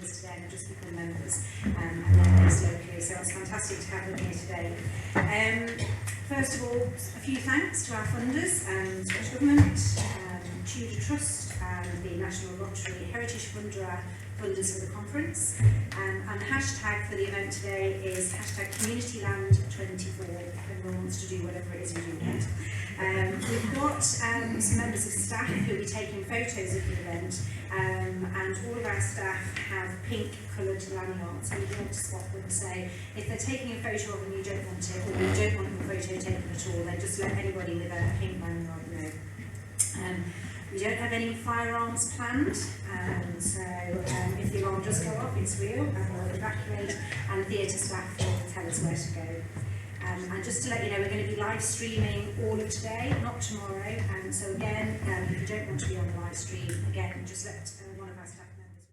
us today and just become members, and they're based locally, so it's fantastic to have them here today. First of all, a few thanks to our funders, Scottish Government, Tudor Trust and the National Lottery Heritage Fund are our funders for the conference. And the hashtag for the event today is #CommunityLand24, if anyone wants to do whatever it is you're doing. We've got some members of staff who will be taking photos of the event, and all of our staff have pink coloured lanyards, so you can want to spot them. So if they're taking a photo of them and you don't want it, or you don't want your photo taken at all, then just let anybody with a pink lanyard know. We don't have any firearms planned, so if the alarm does go off, it's real, and we'll evacuate, and theatre staff will tell us where to go. And just to let you know, we're going to be live streaming all of today, not tomorrow, and so again, if you don't want to be on the live stream, again, just let one of our staff members.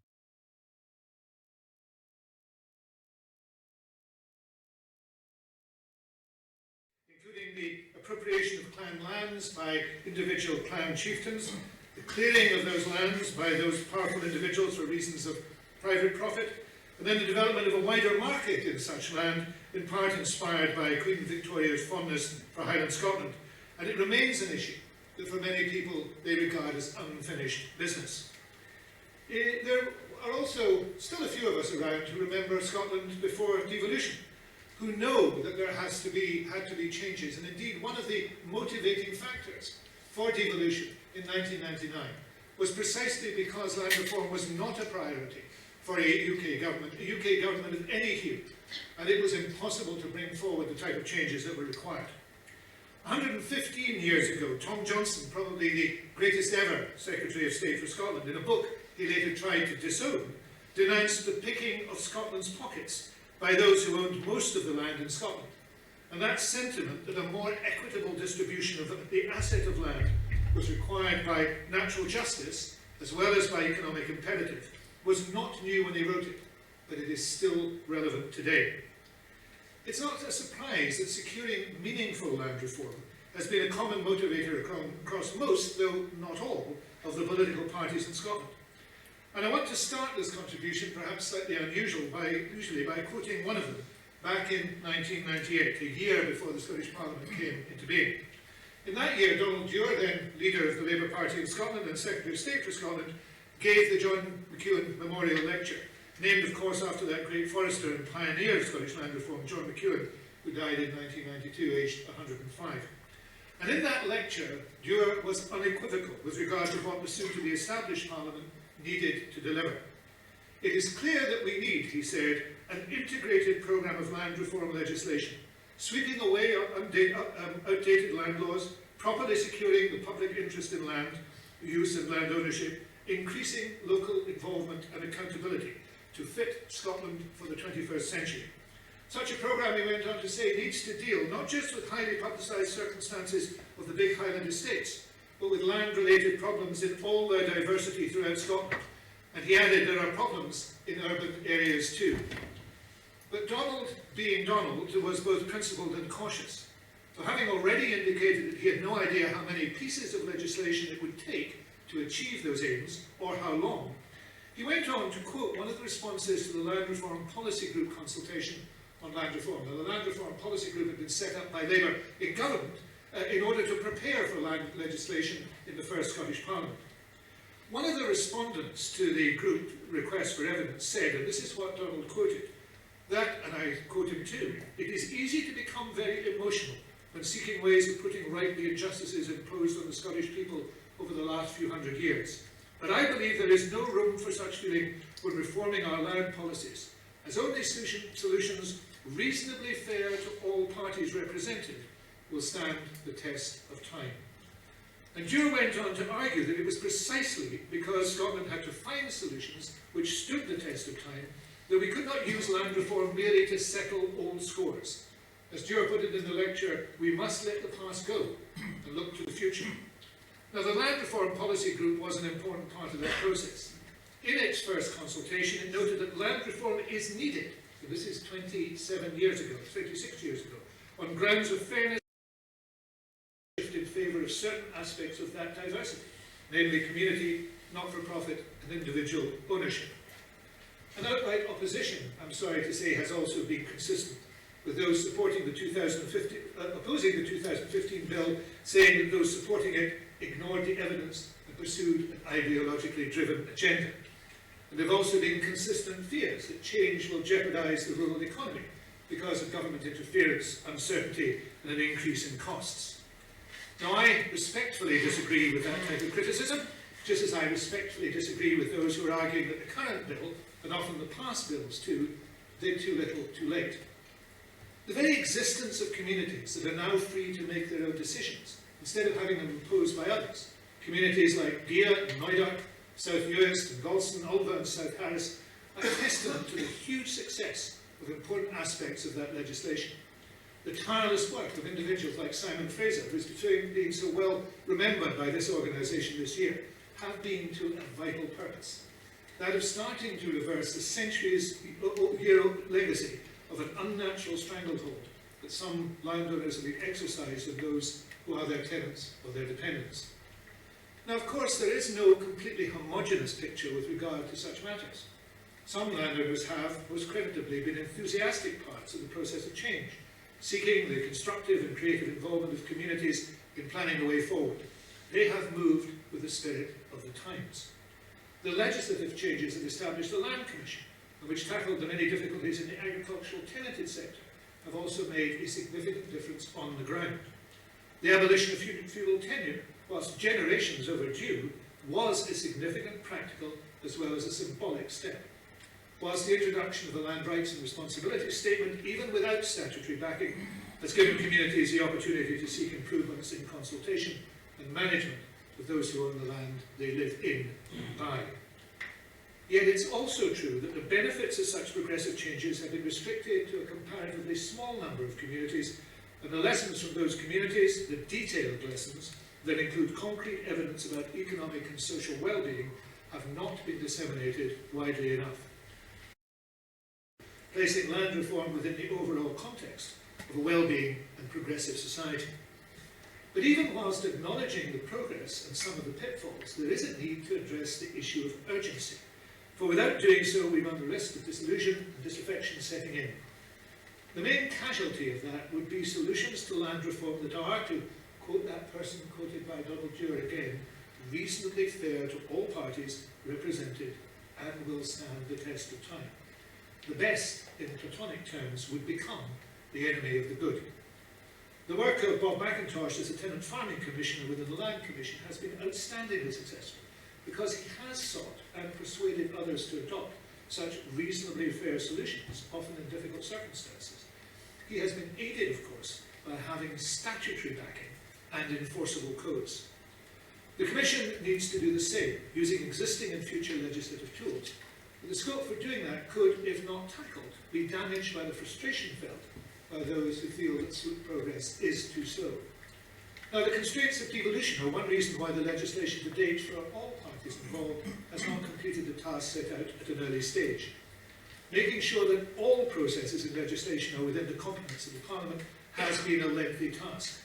Including the appropriation of clan lands by individual clan chieftains, the clearing of those lands by those powerful individuals for reasons of private profit, and then the development of a wider market in such land, in part inspired by Queen Victoria's fondness for Highland Scotland. And it remains an issue that for many people they regard as unfinished business. There are also still a few of us around who remember Scotland before devolution, who know that there had to be changes, and indeed one of the motivating factors for devolution in 1999 was precisely because land reform was not a priority for a UK government of any hue, and it was impossible to bring forward the type of changes that were required. 115 years ago, Tom Johnson, probably the greatest ever Secretary of State for Scotland, in a book he later tried to disown, denounced the picking of Scotland's pockets by those who owned most of the land in Scotland. And that sentiment that a more equitable distribution of the asset of land was required by natural justice, as well as by economic imperative, was not new when he wrote it, but it is still relevant today. It's not a surprise that securing meaningful land reform has been a common motivator across most, though not all, of the political parties in Scotland. And I want to start this contribution, perhaps slightly unusual, usually by quoting one of them, back in 1998, a year before the Scottish Parliament came into being. In that year, Donald Dewar, then leader of the Labour Party in Scotland and Secretary of State for Scotland, gave the John McEwen Memorial Lecture, named of course after that great forester and pioneer of Scottish land reform, John McEwen, who died in 1992, aged 105. And in that lecture, Dewar was unequivocal with regard to what the soon-to-be established Parliament needed to deliver. It is clear that we need, he said, an integrated programme of land reform legislation, sweeping away outdated land laws, properly securing the public interest in land use and land ownership, increasing local involvement and accountability to fit Scotland for the 21st century. Such a programme, he went on to say, needs to deal not just with highly publicised circumstances of the big Highland estates, but with land-related problems in all their diversity throughout Scotland. And he added there are problems in urban areas too. But Donald, being Donald, was both principled and cautious. So having already indicated that he had no idea how many pieces of legislation it would take to achieve those aims, or how long, he went on to quote one of the responses to the Land Reform Policy Group consultation on land reform. Now, the Land Reform Policy Group had been set up by Labour in government in order to prepare for land legislation in the first Scottish Parliament. One of the respondents to the group request for evidence said, and this is what Donald quoted, that, and I quote him too, it is easy to become very emotional when seeking ways of putting right the injustices imposed on the Scottish people over the last few hundred years. But I believe there is no room for such feeling when reforming our land policies, as only solutions reasonably fair to all parties represented will stand the test of time. And Dewar went on to argue that it was precisely because Scotland had to find solutions which stood the test of time that we could not use land reform merely to settle old scores. As Dewar put it in the lecture, we must let the past go and look to the future. Now, the Land Reform Policy Group was an important part of that process. In its first consultation, it noted that land reform is needed, so this is 26 years ago, on grounds of fairness in favour of certain aspects of that diversity, namely community, not-for-profit and individual ownership. An outright opposition, I'm sorry to say, has also been consistent, with those supporting the opposing the 2015 bill, saying that those supporting it ignored the evidence and pursued an ideologically driven agenda. And there have also been consistent fears that change will jeopardise the rural economy because of government interference, uncertainty and an increase in costs. Now, I respectfully disagree with that type of criticism, just as I respectfully disagree with those who are arguing that the current bill, and often the past bills too, did too little too late. The very existence of communities that are now free to make their own decisions, instead of having them imposed by others, communities like Gia and Neudark, South Uist and Galston, Alba and South Harris, are a testament to the huge success of important aspects of that legislation. The tireless work of individuals like Simon Fraser, who is being so well remembered by this organisation this year, have been to a vital purpose. That of starting to reverse the centuries-year legacy of an unnatural stranglehold that some landowners have been exercised on those who are their tenants or their dependents. Now, of course, there is no completely homogeneous picture with regard to such matters. Some landowners have, most creditably, been enthusiastic parts of the process of change, seeking the constructive and creative involvement of communities in planning the way forward. They have moved with the spirit of the times. The legislative changes have established the Land Commission, which tackled the many difficulties in the agricultural tenanted sector, have also made a significant difference on the ground. The abolition of feudal tenure, whilst generations overdue, was a significant practical as well as a symbolic step. Whilst the introduction of the Land Rights and Responsibilities Statement, even without statutory backing, has given communities the opportunity to seek improvements in consultation and management with those who own the land they live in and by. Yet it's also true that the benefits of such progressive changes have been restricted to a comparatively small number of communities, and the lessons from those communities, the detailed lessons that include concrete evidence about economic and social well-being, have not been disseminated widely enough, placing land reform within the overall context of a well-being and progressive society. But even whilst acknowledging the progress and some of the pitfalls, there is a need to address the issue of urgency. For without doing so, we run the risk of disillusion and disaffection setting in. The main casualty of that would be solutions to land reform that are, to quote that person quoted by Doble again, reasonably fair to all parties represented and will stand the test of time. The best, in Platonic terms, would become the enemy of the good. The work of Bob McIntosh as a tenant farming commissioner within the Land Commission has been outstandingly successful, because he has sought and persuaded others to adopt such reasonably fair solutions, often in difficult circumstances. He has been aided, of course, by having statutory backing and enforceable codes. The Commission needs to do the same, using existing and future legislative tools. But the scope for doing that could, if not tackled, be damaged by the frustration felt by those who feel that progress is too slow. Now, the constraints of devolution are one reason why the legislation to date for all parties involved has not completed the task set out at an early stage. Making sure that all processes in legislation are within the competence of the Parliament has been a lengthy task.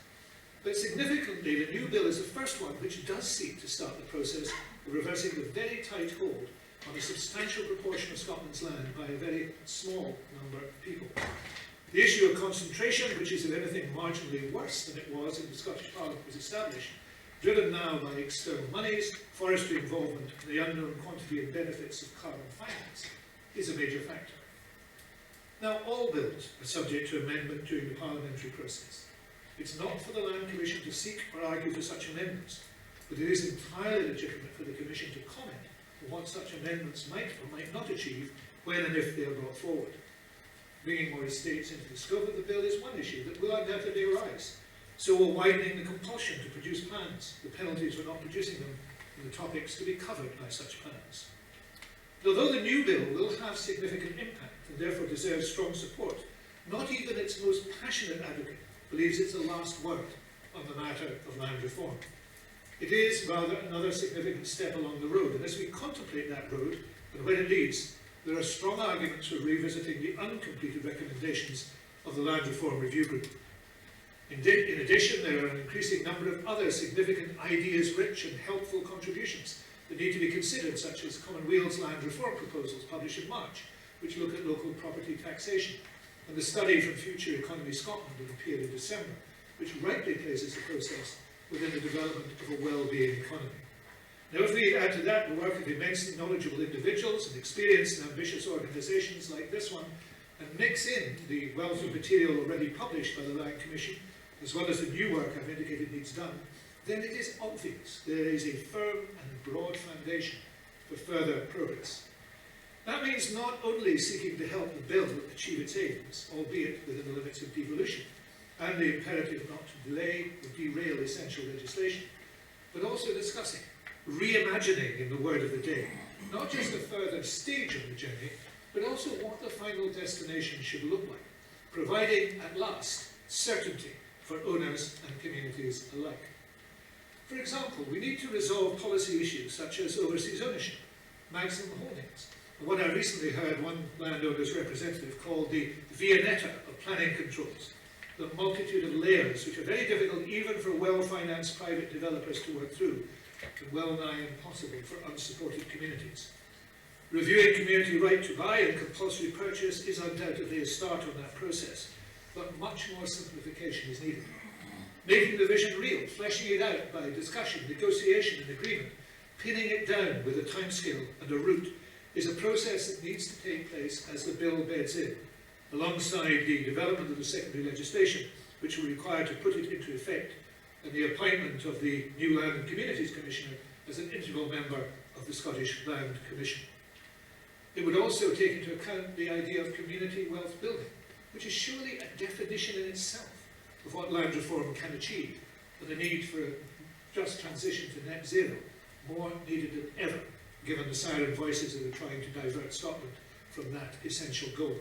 But significantly, the new bill is the first one which does seek to start the process of reversing the very tight hold on a substantial proportion of Scotland's land by a very small number of people. The issue of concentration, which is if anything marginally worse than it was in the Scottish Parliament was established, driven now by external monies, forestry involvement, and the unknown quantity and benefits of carbon finance, is a major factor. Now, all bills are subject to amendment during the parliamentary process. It's not for the Land Commission to seek or argue for such amendments, but it is entirely legitimate for the Commission to comment on what such amendments might or might not achieve when and if they are brought forward. Bringing more estates into the scope of the bill is one issue that will undoubtedly arise. So will widening the compulsion to produce plans, the penalties for not producing them, and the topics to be covered by such plans. Although the new bill will have significant impact and therefore deserves strong support, not even its most passionate advocate believes it's the last word on the matter of land reform. It is rather another significant step along the road, and as we contemplate that road and where it leads, there are strong arguments for revisiting the uncompleted recommendations of the Land Reform Review Group. In addition, there are an increasing number of other significant ideas-rich and helpful contributions that need to be considered, such as Commonwealth's land reform proposals published in March, which look at local property taxation, and the study from Future Economy Scotland that appeared in December, which rightly places the process within the development of a well-being economy. Now, if we add to that the work of immensely knowledgeable individuals and experienced and ambitious organisations like this one, and mix in the wealth of material already published by the Land Commission, as well as the new work I've indicated needs done, then it is obvious there is a firm and broad foundation for further progress. That means not only seeking to help the bill achieve its aims, albeit within the limits of devolution, and the imperative not to delay or derail essential legislation, but also discussing, reimagining in the word of the day, not just a further stage on the journey, but also what the final destination should look like, providing at last certainty for owners and communities alike. For example, we need to resolve policy issues such as overseas ownership, maximum holdings, and what I recently heard one landowner's representative call the Viennetta of planning controls, the multitude of layers which are very difficult even for well-financed private developers to work through, and well-nigh impossible for unsupported communities. Reviewing community right to buy and compulsory purchase is undoubtedly a start on that process, but much more simplification is needed. Making the vision real, fleshing it out by discussion, negotiation and agreement, pinning it down with a timescale and a route, is a process that needs to take place as the bill beds in, alongside the development of the secondary legislation, which will require to put it into effect, and the appointment of the new Land and Communities Commissioner as an integral member of the Scottish Land Commission. It would also take into account the idea of community wealth building, which is surely a definition in itself of what land reform can achieve, and the need for a just transition to net zero, more needed than ever, given the siren voices that are trying to divert Scotland from that essential goal.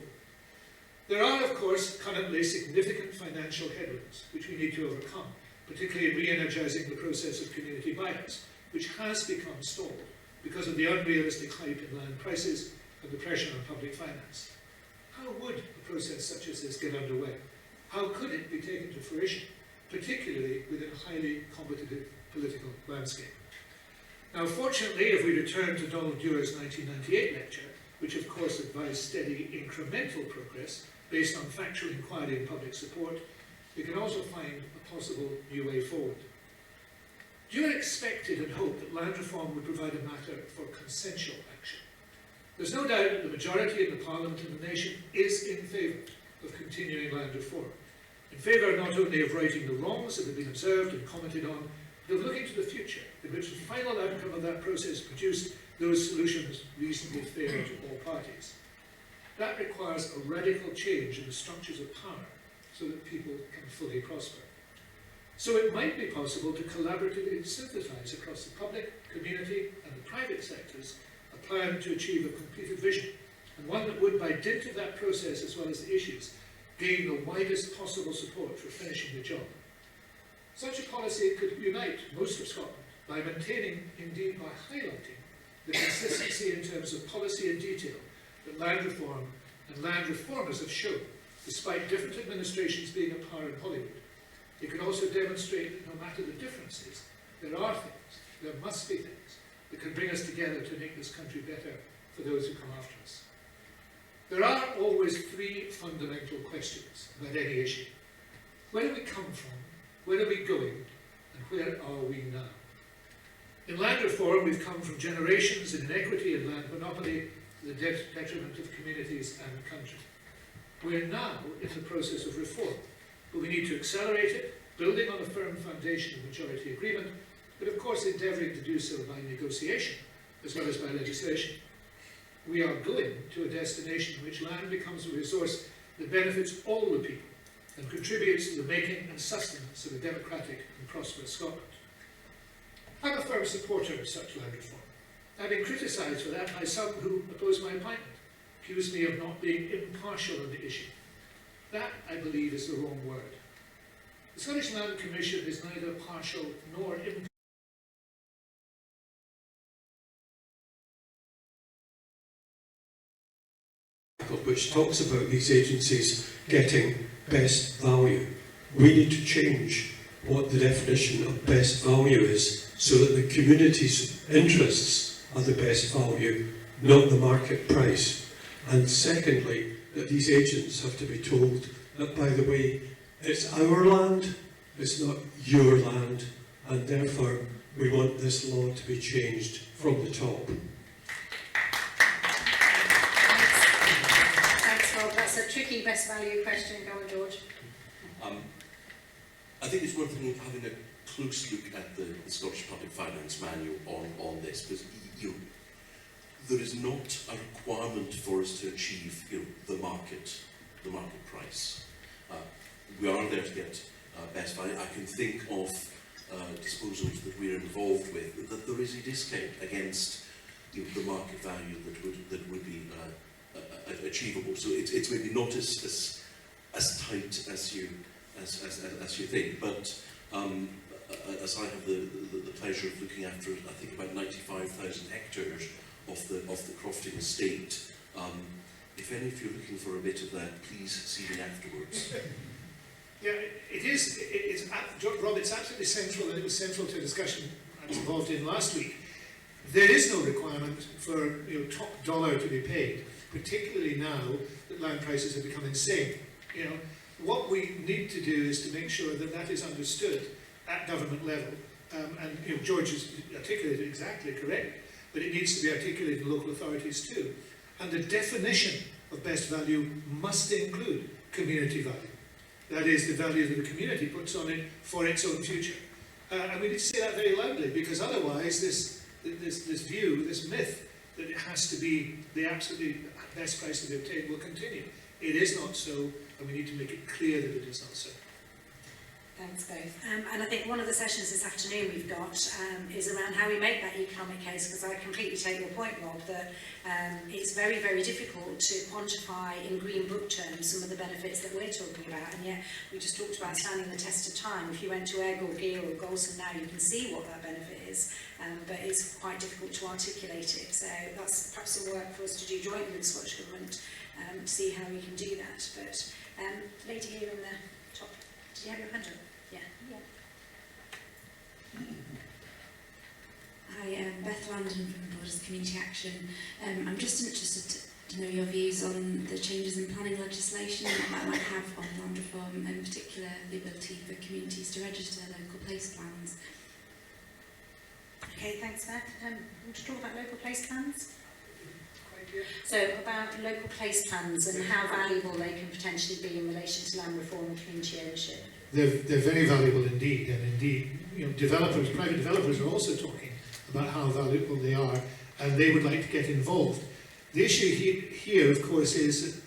There are, of course, currently significant financial headwinds which we need to overcome, particularly in re-energising the process of community buyouts, which has become stalled because of the unrealistic hype in land prices and the pressure on public finance. How would a process such as this get underway? How could it be taken to fruition, particularly within a highly competitive political landscape? Now, fortunately, if we return to Donald Dewar's 1998 lecture, which of course advised steady incremental progress based on factual inquiry and public support, we can also find a possible new way forward. Dewar expected and hoped that land reform would provide a matter for consensual action. There's no doubt that the majority in the Parliament and the nation is in favour of continuing land reform, in favour not only of righting the wrongs that have been observed and commented on, but of looking to the future, in which the final outcome of that process produced those solutions reasonably fair to all parties. That requires a radical change in the structures of power so that people can fully prosper. So it might be possible to collaboratively synthesise across the public, community and the private sectors a plan to achieve a completed vision, and one that would, by dint of that process as well as the issues, gain the widest possible support for finishing the job. Such a policy could unite most of Scotland by maintaining, indeed by highlighting, the consistency in terms of policy and detail that land reform and land reformers have shown, despite different administrations being at power in Hollywood. It could also demonstrate that no matter the differences, there are things, there must be things, that can bring us together to make this country better for those who come after us. There are always three fundamental questions about any issue. Where do we come from? Where are we going? And where are we now? In land reform, we've come from generations in inequity and land monopoly to the detriment of communities and the country. We're now in the process of reform, but we need to accelerate it, building on a firm foundation of majority agreement, but of course endeavouring to do so by negotiation as well as by legislation. We are going to a destination in which land becomes a resource that benefits all the people and contributes to the making and sustenance of a democratic and prosperous Scotland. I'm a firm supporter of such land reform. I've been criticised for that by some who oppose my appointment, accuse me of not being impartial on the issue. That, I believe, is the wrong word. The Scottish Land Commission is neither partial nor impartial. Which talks about these agencies getting best value. We need to change what the definition of best value is, so that the community's interests are the best value, not the market price. And secondly, that these agents have to be told that, by the way, it's our land, it's not your land, and therefore we want this law to be changed from the top. Thanks, Rob. That's a tricky best value question. Go on, George. I think it's worth having a close look at the Scottish Public Finance Manual on this, because there is not a requirement for us to achieve the market price. We are there to get best value. I can think of disposals that we're involved with that there is a discount against the market value that would be achievable. So it's maybe not as tight as you think, but as I have the pleasure of looking after, I think about 95,000 hectares of the Crofting estate. If any of you are looking for a bit of that, please see me afterwards. Yeah, Rob, it's absolutely central, and it was central to a discussion I was involved in last week. There is no requirement for top dollar to be paid, particularly now that land prices have become insane. What we need to do is to make sure that that is understood at government level, and George has articulated exactly correct, but it needs to be articulated in local authorities too. And the definition of best value must include community value. That is, the value that the community puts on it for its own future. And we need to say that very loudly, because otherwise this view, this myth that it has to be the absolutely best price to be obtained will continue. It is not so, and we need to make it clear that it is not so. Thanks both. And I think one of the sessions this afternoon we've got is around how we make that economic case, because I completely take your point, Rob, that it's very, very difficult to quantify in green book terms some of the benefits that we're talking about, and yet we just talked about standing the test of time. If you went to Egg or Gear or Golson now, you can see what that benefit is, but it's quite difficult to articulate it. So that's perhaps some work for us to do jointly with the Scottish Government to see how we can do that. But lady here in the top, did you have your hand up? Yeah. Hi, Beth Landon from Borders Community Action. I'm just interested to know your views on the changes in planning legislation that might have on land reform, in particular the ability for communities to register local place plans. Okay, thanks, Beth. Want to talk about local place plans? So about local place plans and how valuable they can potentially be in relation to land reform and community ownership. They're very valuable indeed, and indeed, developers, private developers are also talking about how valuable they are, and they would like to get involved. The issue here, of course, is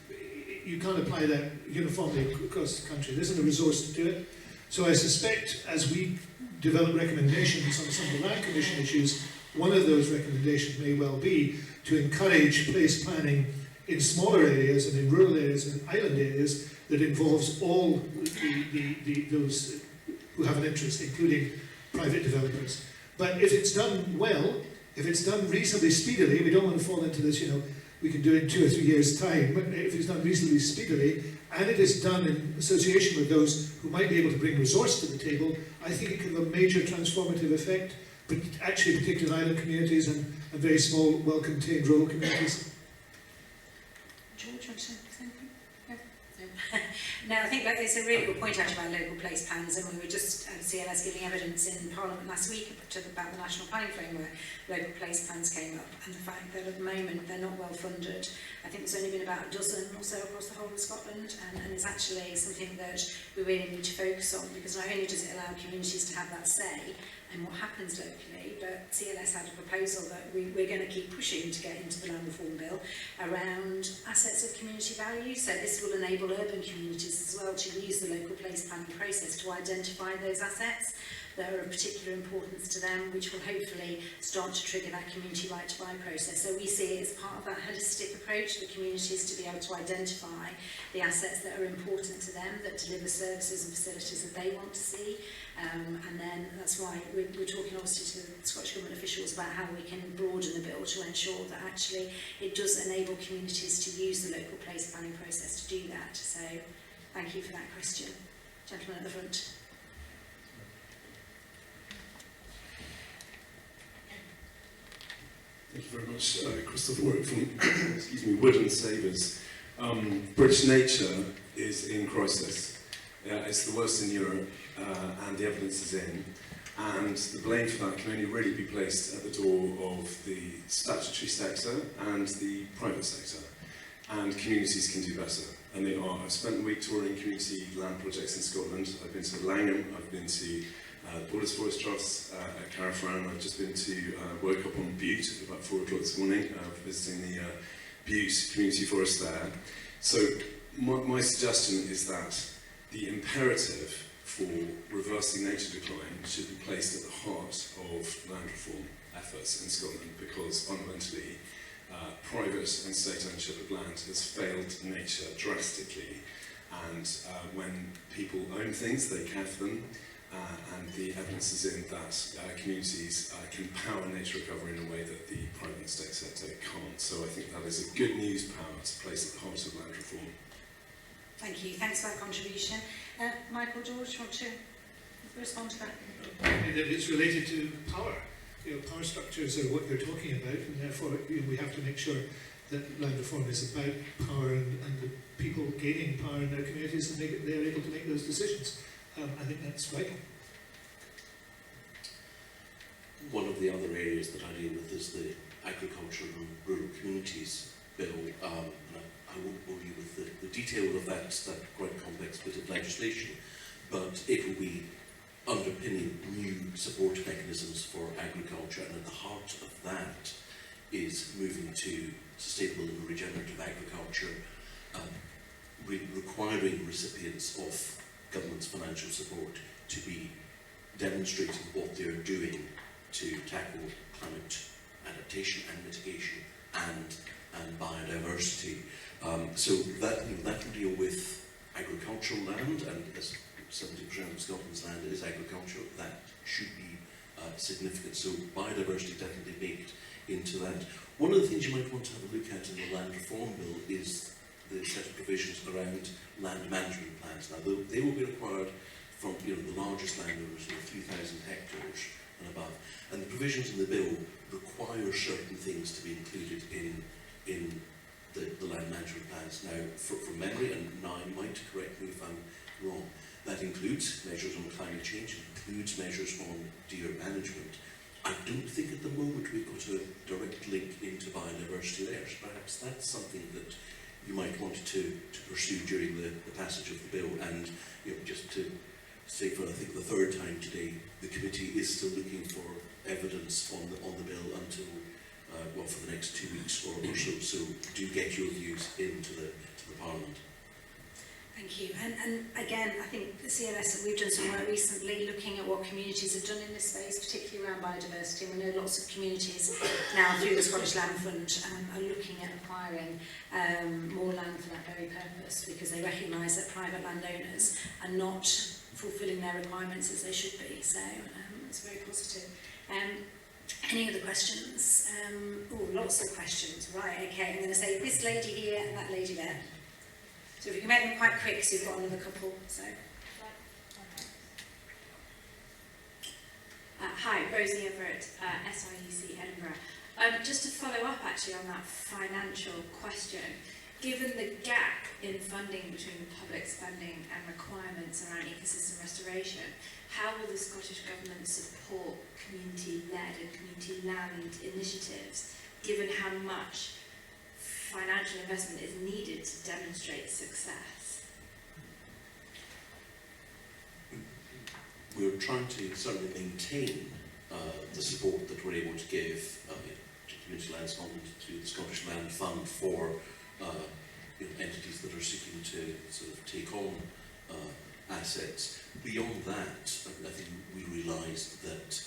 you can't apply that uniformly across the country. There isn't a resource to do it. So I suspect as we develop recommendations on some of the Land Commission issues, one of those recommendations may well be to encourage place planning in smaller areas and in rural areas and island areas that involves all those who have an interest, including private developers. But if it's done well, if it's done reasonably speedily, we don't want to fall into this, we can do it in 2 or 3 years' time, but if it's done reasonably speedily, and it is done in association with those who might be able to bring resource to the table, I think it can have a major transformative effect, but actually particularly in island communities and very small, well-contained rural communities. George, want to say something? No, I think that is a really good point actually about local place plans, and we were just at CLS giving evidence in Parliament last week about the National Planning Framework. Local place plans came up, and the fact that at the moment they're not well funded. I think there's only been about a dozen or so across the whole of Scotland, and it's actually something that we really need to focus on, because not only does it allow communities to have that say in what happens locally, but CLS had a proposal that we're going to keep pushing to get into the Land Reform Bill around assets of community value. So this will enable urban communities as well to use the local place planning process to identify those assets that are of particular importance to them, which will hopefully start to trigger that community right to buy process. So we see it as part of that holistic approach for communities to be able to identify the assets that are important to them, that deliver services and facilities that they want to see. And then that's why we're talking obviously to the Scottish Government officials about how we can broaden the bill to ensure that actually it does enable communities to use the local place planning process to do that. So thank you for that question. Gentleman at the front. Thank you very much. Christopher Work from excuse me, Wood and Sabres. British nature is in crisis. It's the worst in Europe, and the evidence is in. And the blame for that can only really be placed at the door of the statutory sector and the private sector. And communities can do better. And they are. I've spent the week touring community land projects in Scotland. I've been to Langham, I've been to Borders Forest Trust at Carriffran. I've just been to work up on Butte at about 4 o'clock this morning, visiting the Butte Community Forest there. So my suggestion is that the imperative for reversing nature decline should be placed at the heart of land reform efforts in Scotland, because fundamentally private and state ownership of land has failed nature drastically, and when people own things they care for them, and the evidence is in that communities can power nature recovery in a way that the private and state sector can't. So I think that is a good news power to place at the heart of land reform. Thank you. Thanks for that contribution. Michael, George, want to respond to that? It's related to power. Power structures are what you're talking about, and therefore we have to make sure that land reform is about power and the people gaining power in their communities, and they're able to make those decisions. I think that's vital. One of the other areas that I deal with is the Agriculture and Rural Communities Bill. And I won't bore you with the detail of that quite complex bit of legislation, but it will be underpinning new support mechanisms for agriculture, and at the heart of that is moving to sustainable and regenerative agriculture, requiring recipients of government's financial support to be demonstrating what they're doing to tackle climate adaptation and mitigation and biodiversity. So that will deal with agricultural land, and as 70% of Scotland's land is agricultural, that should be significant. So biodiversity definitely baked into that. One of the things you might want to have a look at in the land reform bill is the set of provisions around land management plans. Now, they will be required from the largest landowners, 3,000 hectares and above. And the provisions in the bill require certain things to be included in the land management plans. Now, from memory, and now you might correct me if I'm wrong, that includes measures on climate change, it includes measures on deer management. I don't think at the moment we've got a direct link into biodiversity there, so perhaps that's something that you might want to pursue during the passage of the bill. And just to say for I think the third time today, the committee is still looking for evidence on the bill until for the next 2 weeks or so. So do get your views into the Parliament. Thank you. And again, I think the CLS, we've done some work recently looking at what communities have done in this space, particularly around biodiversity. We know lots of communities now through the Scottish Land Fund are looking at acquiring more land for that very purpose, because they recognise that private landowners are not fulfilling their requirements as they should be. So it's very positive. Any other questions? Lots of questions. Right, okay. I'm going to say this lady here and that lady there. So if you can make them quite quick, so you've got another couple. So. Hi, Rosie Everett, SIEC Edinburgh. Just to follow up actually on that financial question, given the gap in funding between public spending and requirements around ecosystem restoration, how will the Scottish Government support community-led and community-land initiatives, given how much financial investment is needed to demonstrate success? We're trying to certainly maintain the support that we're able to give to Community Land Scotland, to the Scottish Land Fund for entities that are seeking to sort of take on assets. Beyond that, I think we realise that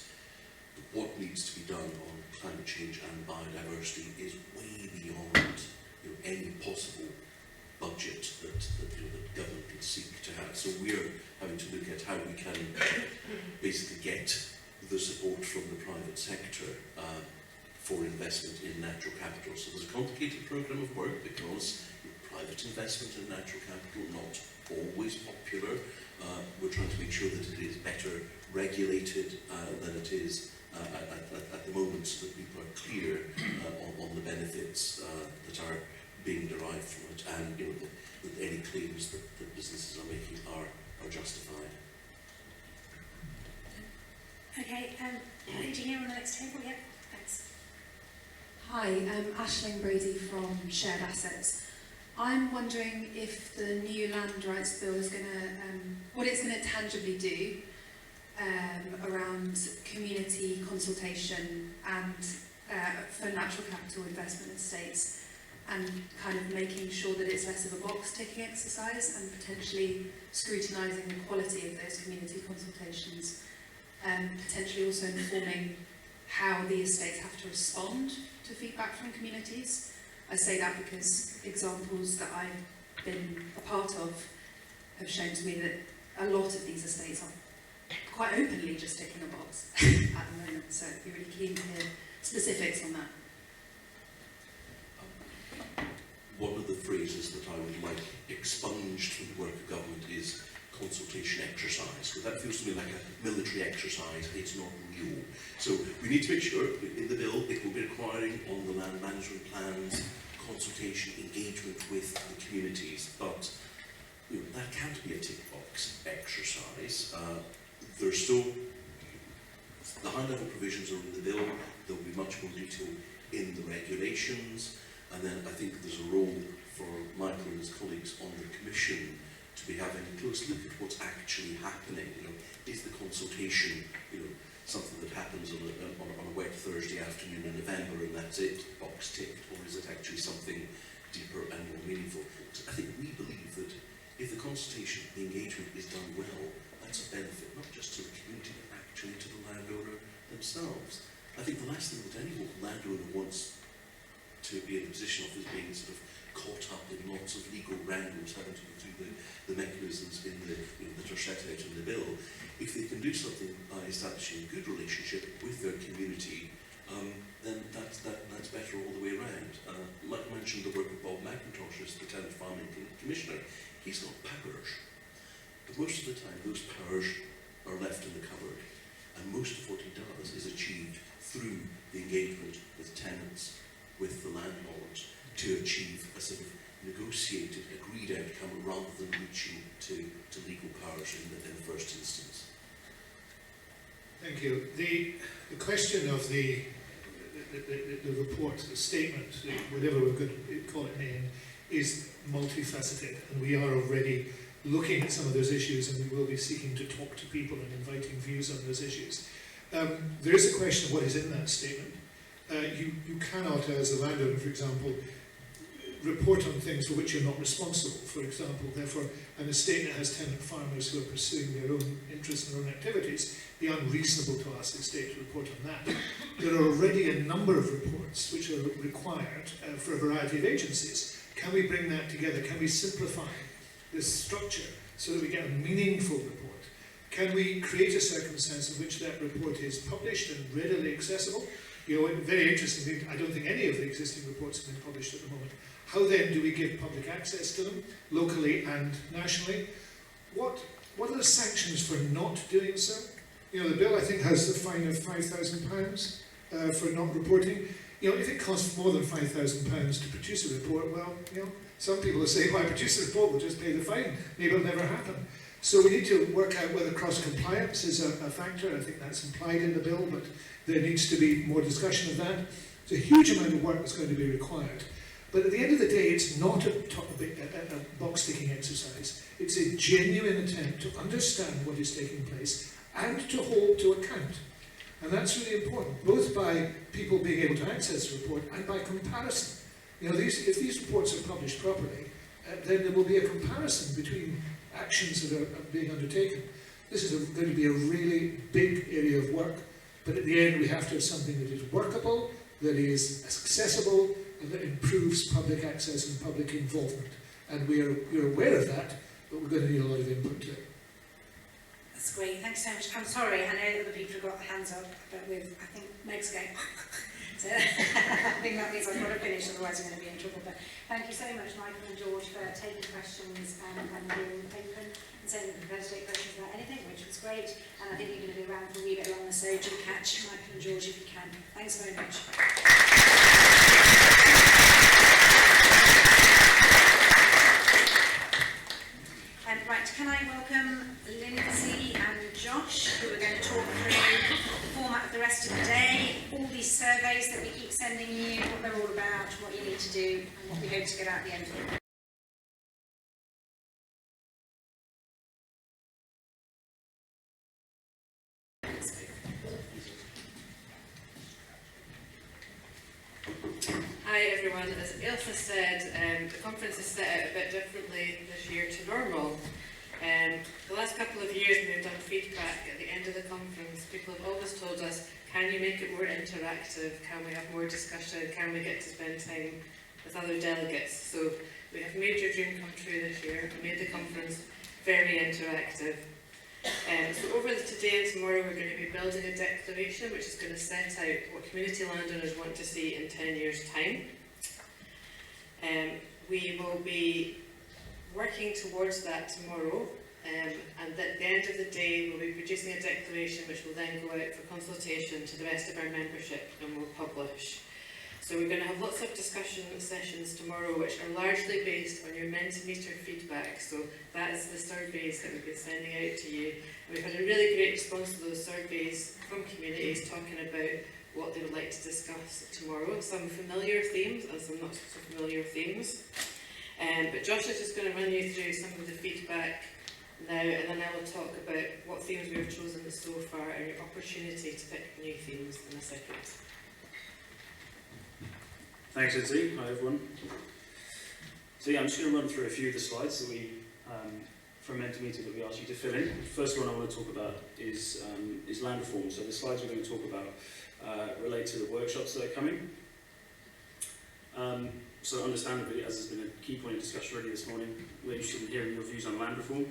what needs to be done on climate change and biodiversity is way beyond any possible budget that the government can seek to have. So we're having to look at how we can basically get the support from the private sector for investment in natural capital. So there's a complicated programme of work because private investment in natural capital not always popular we're trying to make sure that it is better regulated than it is at the moment, so that people are clear on the benefits that are being derived from it, and that any claims that businesses are making are justified. Okay, lady here on the next table, yeah, thanks. Hi, I'm Aisling Brady from Shared Assets. I'm wondering if the new land rights bill is going to, what it's going to tangibly do around community consultation and for natural capital investment estates, and kind of making sure that it's less of a box-ticking exercise and potentially scrutinising the quality of those community consultations, and potentially also informing how the estates have to respond to feedback from communities. I say that because examples that I've been a part of have shown to me that a lot of these estates are quite openly just ticking a box at the moment, so I'd be really keen to hear specifics on that. One of the phrases that I would like expunged from the work of government is consultation exercise, because that feels to me like a military exercise. It's not real. So we need to make sure in the bill it will be requiring on the land management plans consultation, engagement with the communities, but that can't be a tick box exercise. There's still the high level provisions are in the bill. There will be much more detail in the regulations, and then I think there's a role for Michael and his colleagues on the Commission to be having a close look at what's actually happening. Is the consultation, something that happens on a wet Thursday afternoon in November and that's it, box ticked, or is it actually something deeper and more meaningful? I think we believe that if the consultation, the engagement is done well, that's a benefit not just to the community but actually to the landowner themselves. I think the last thing that any landowner wants to be in the position of is being sort of caught up in lots of legal wrangles, having to go through the mechanisms in the, that are set out in the bill. If they can do something by establishing a good relationship with their community, then that's better all the way around. Like I mentioned the work of Bob McIntosh as the Tenant Farming Commissioner. He's got powers, but most of the time those powers are left in the cupboard, and most of what he does is achieved through the engagement with tenants, with the landlords, to achieve a sort of negotiated, agreed outcome rather than reaching to legal powers in the first instance. Thank you. The question of the report, the statement, whatever we're going to call it name, is multifaceted, and we are already looking at some of those issues, and we will be seeking to talk to people and inviting views on those issues. There is a question of what is in that statement. You cannot, as a landowner, for example, report on things for which you're not responsible. For example, therefore, an estate that has tenant farmers who are pursuing their own interests and their own activities, be unreasonable to ask the estate to report on that. There are already a number of reports which are required for a variety of agencies. Can we bring that together? Can we simplify this structure so that we get a meaningful report? Can we create a circumstance in which that report is published and readily accessible? Very interesting thing, I don't think any of the existing reports have been published at the moment. How then do we give public access to them, locally and nationally? What are the sanctions for not doing so? The bill, I think, has a fine of £5,000 for not reporting. If it costs more than £5,000 to produce a report, well, some people will say, why produce a report, we'll just pay the fine. Maybe it'll never happen. So we need to work out whether cross-compliance is a factor. I think that's implied in the bill, but there needs to be more discussion of that. It's a huge amount of work that's going to be required. But at the end of the day, it's not a box-ticking exercise. It's a genuine attempt to understand what is taking place and to hold to account. And that's really important, both by people being able to access the report and by comparison. If these reports are published properly, then there will be a comparison between actions that are being undertaken. This is going to be a really big area of work, but at the end we have to have something that is workable, that is accessible, and that improves public access and public involvement. And we're aware of that, but we're going to need a lot of input to it. That's great, thanks so much. I'm sorry, I know that other people have got their hands up, but I think Meg's going. So I think that means I've got to finish, otherwise I'm going to be in trouble. But thank you so much, Michael and George, for taking questions and being open and saying that you're prepared to take questions about anything, which was great. And I think you're going to be around for a wee bit longer, so do catch Michael and George if you can. Thanks very much. Right, can I welcome Linsay and Josh, who are going to talk through the format of the rest of the day, all these surveys that we keep sending you, what they're all about, what you need to do, and what we hope to get out at the end of it. Hi everyone, as Ailsa said, the conference is set out a bit differently this year to normal. The last couple of years when we've done feedback at the end of the conference, people have always told us, can you make it more interactive, can we have more discussion, can we get to spend time with other delegates? So we have made your dream come true this year, we made the conference very interactive. So over today and tomorrow we're going to be building a declaration which is going to set out what community landowners want to see in 10 years' time. We will be working towards that tomorrow, and at the end of the day we'll be producing a declaration which will then go out for consultation to the rest of our membership and we'll publish. So we're going to have lots of discussion sessions tomorrow which are largely based on your Mentimeter feedback. So that is the surveys that we've been sending out to you. And we've had a really great response to those surveys from communities talking about what they would like to discuss tomorrow. Some familiar themes and some not so familiar themes. But Josh is just going to run you through some of the feedback now, and then I will talk about what themes we have chosen so far and your opportunity to pick new themes in a second. Thanks, Linsay. Hi, everyone. So yeah, I'm just going to run through a few of the slides that we, from Mentimeter, that we asked you to fill in. The first one I want to talk about is land reform. So the slides we're going to talk about relate to the workshops that are coming. So understandably, as has been a key point of discussion already this morning, we're interested in hearing your views on land reform.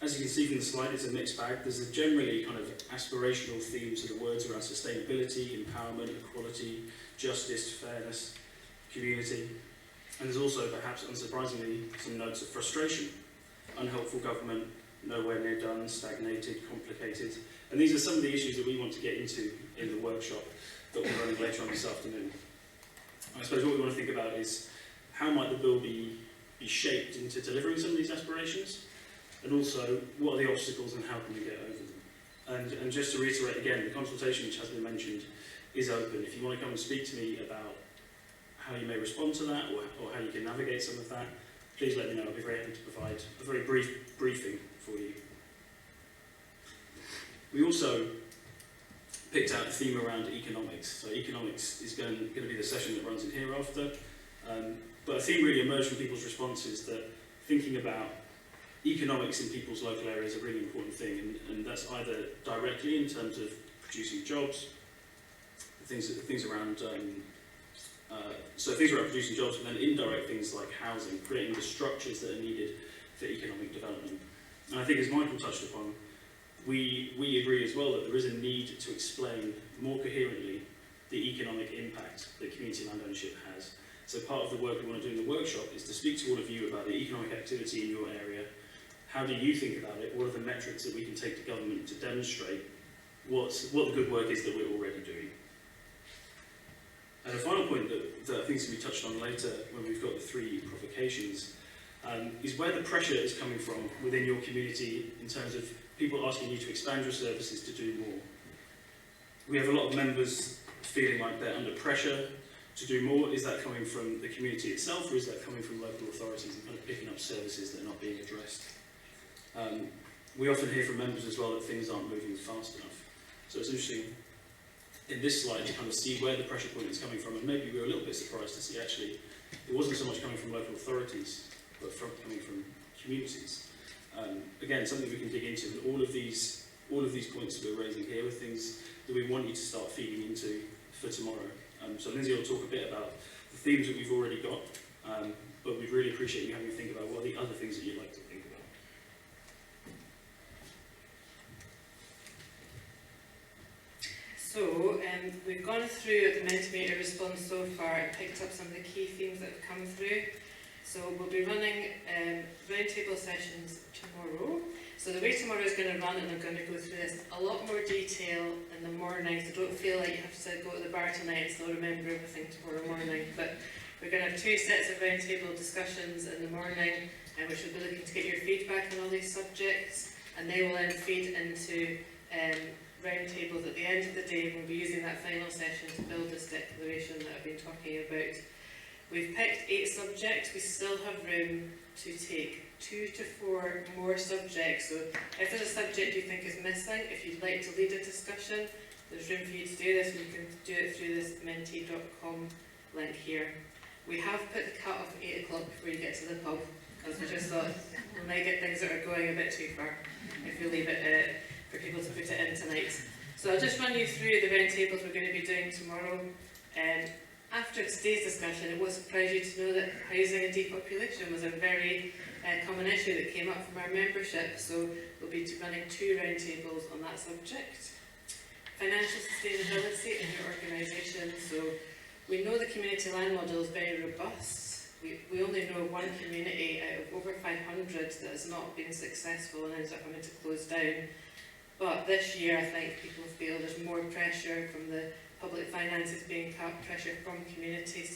As you can see from the slide, it's a mixed bag. There's a generally kind of aspirational theme to the words around sustainability, empowerment, equality, justice, fairness, community. And there's also, perhaps unsurprisingly, some notes of frustration. Unhelpful government, nowhere near done, stagnated, complicated. And these are some of the issues that we want to get into in the workshop that we're running later on this afternoon. I suppose what we want to think about is how might the bill be shaped into delivering some of these aspirations, and also what are the obstacles and how can we get over them. And just to reiterate again, the consultation which has been mentioned is open. If you want to come and speak to me about how you may respond to that or how you can navigate some of that, please let me know. I'll be very happy to provide a very brief briefing for you. We also picked out a theme around economics. So economics is going to be the session that runs in here after. But a theme really emerged from people's responses that thinking about economics in people's local areas is a really important thing, and that's either directly in terms of producing jobs, things around producing jobs, and then indirect things like housing, creating the structures that are needed for economic development. And I think, as Michael touched upon, we agree as well that there is a need to explain more coherently the economic impact that community land ownership has. So part of the work we want to do in the workshop is to speak to all of you about the economic activity in your area. How do you think about it? What are the metrics that we can take to government to demonstrate what the good work is that we're already doing? And a final point that I think is going to be touched on later when we've got the three provocations is where the pressure is coming from within your community in terms of people asking you to expand your services to do more. We have a lot of members feeling like they're under pressure to do more. Is that coming from the community itself, or is that coming from local authorities and kind of picking up services that are not being addressed? We often hear from members as well that things aren't moving fast enough. So it's interesting in this slide to kind of see where the pressure point is coming from, and maybe we were a little bit surprised to see actually it wasn't so much coming from local authorities, but coming from communities. Again, something we can dig into, and all of these points that we're raising here are things that we want you to start feeding into for tomorrow. So Linsay will talk a bit about the themes that we've already got, but we'd really appreciate you having a think about what are the other things that you'd like to think about. So we've gone through the Mentimeter response so far and picked up some of the key themes that have come through. So we'll be running roundtable sessions tomorrow. So the way tomorrow is going to run, and I'm going to go through this a lot more detail in the morning, so don't feel like you have to go to the bar tonight and still remember everything tomorrow morning. But we're going to have 2 sets of roundtable discussions in the morning, which will be looking to get your feedback on all these subjects, and they will then feed into roundtables at the end of the day. We'll be using that final session to build this declaration that I've been talking about. We've picked 8 subjects. We still have room to take 2 to 4 more subjects. So if there's a subject you think is missing, if you'd like to lead a discussion, there's room for you to do this. We can do it through this menti.com link here. We have put the cut off at 8 o'clock before you get to the pub, because we just thought we might get things that are going a bit too far if you leave it for people to put it in tonight. So I'll just run you through the roundtables we're going to be doing tomorrow. After today's discussion, it won't surprise you to know that housing and depopulation was a very common issue that came up from our membership. So we'll be running 2 roundtables on that subject. Financial sustainability in your organisation. So we know the community land model is very robust. We only know one community out of over 500 that has not been successful and ends up having to close down. But this year, I think people feel there's more pressure from the public finances being cut, pressure from communities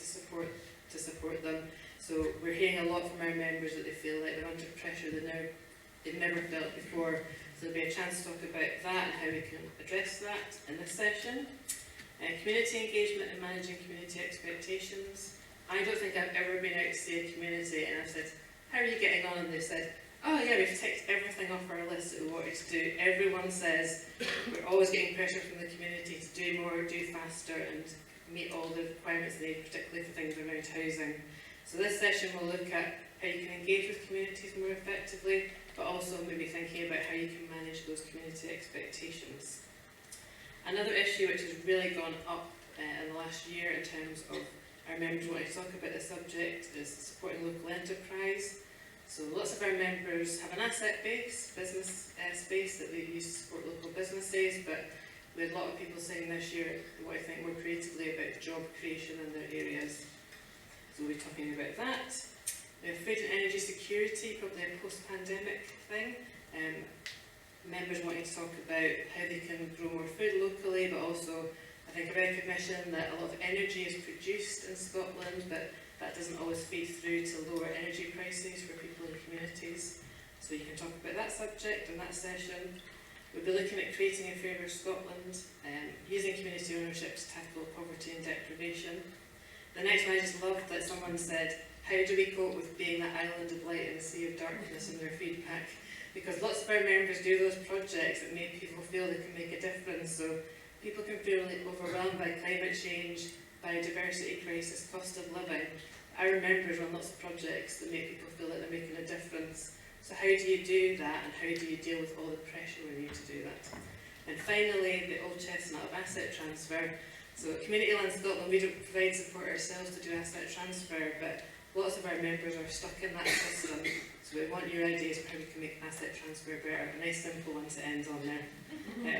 to support them. So we're hearing a lot from our members that they feel like they're under pressure they've never felt before. So there'll be a chance to talk about that and how we can address that in this session. Community engagement and managing community expectations. I don't think I've ever been out to see a community and I've said, how are you getting on? And they've said, oh yeah, we've ticked everything off our list that we wanted to do. Everyone says we're always getting pressure from the community to do more, do faster and meet all the requirements they need, particularly for things around housing. So this session will look at how you can engage with communities more effectively, but also maybe thinking about how you can manage those community expectations. Another issue which has really gone up in the last year in terms of our members wanting to talk about this subject is supporting local enterprise. So lots of our members have an asset-based business space that they use to support local businesses, but we had a lot of people saying this year they want to think more creatively about job creation in their areas. So we'll be talking about that. Food and energy security, probably a post-pandemic thing. Members wanting to talk about how they can grow more food locally, but also I think a recognition that a lot of energy is produced in Scotland, but that doesn't always feed through to lower energy prices for people in communities. So you can talk about that subject in that session. We'll be looking at creating a fairer Scotland, using community ownership to tackle poverty and deprivation. The next one I just loved that someone said, how do we cope with being that island of light in the sea of darkness in their feedback? Because lots of our members do those projects that make people feel they can make a difference. So people can feel really overwhelmed by climate change, biodiversity crisis, cost of living. Our members run lots of projects that make people feel like they're making a difference. So how do you do that, and how do you deal with all the pressure when you need to do that? And finally, the old chestnut of asset transfer. So Community Land Scotland, we don't provide support ourselves to do asset transfer, but lots of our members are stuck in that system. So we want your ideas for how we can make asset transfer better. A nice simple one to end on there.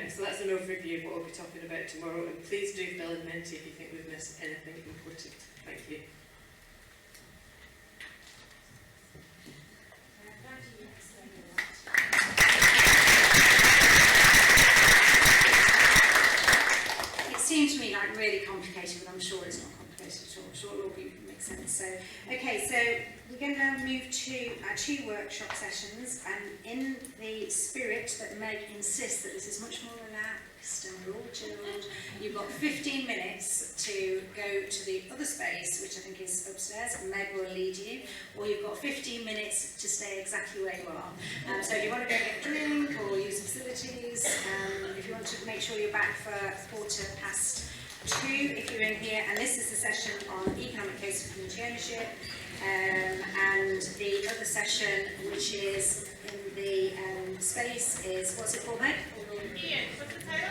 So that's an overview of what we'll be talking about tomorrow. And please do fill in Menti if you think we've missed anything important. Thank you. It seemed to me like really complicated, but I'm sure it's not complicated at all. I'm sure it will make sense. So, okay, so we're going to now move to our 2 workshop sessions, and in the spirit that Meg insists that this is much more relaxed and we're all chilled, you've got 15 minutes to go to the other space, which I think is upstairs, and Meg will lead you, or you've got 15 minutes to stay exactly where you are. So if you want to go get a drink or use facilities, if you want to make sure you're back for 2:15 if you're in here, and this is the session on economic case for community ownership, and the other session, which is in the space, is, what's it called, Meg? Ian, what's the title?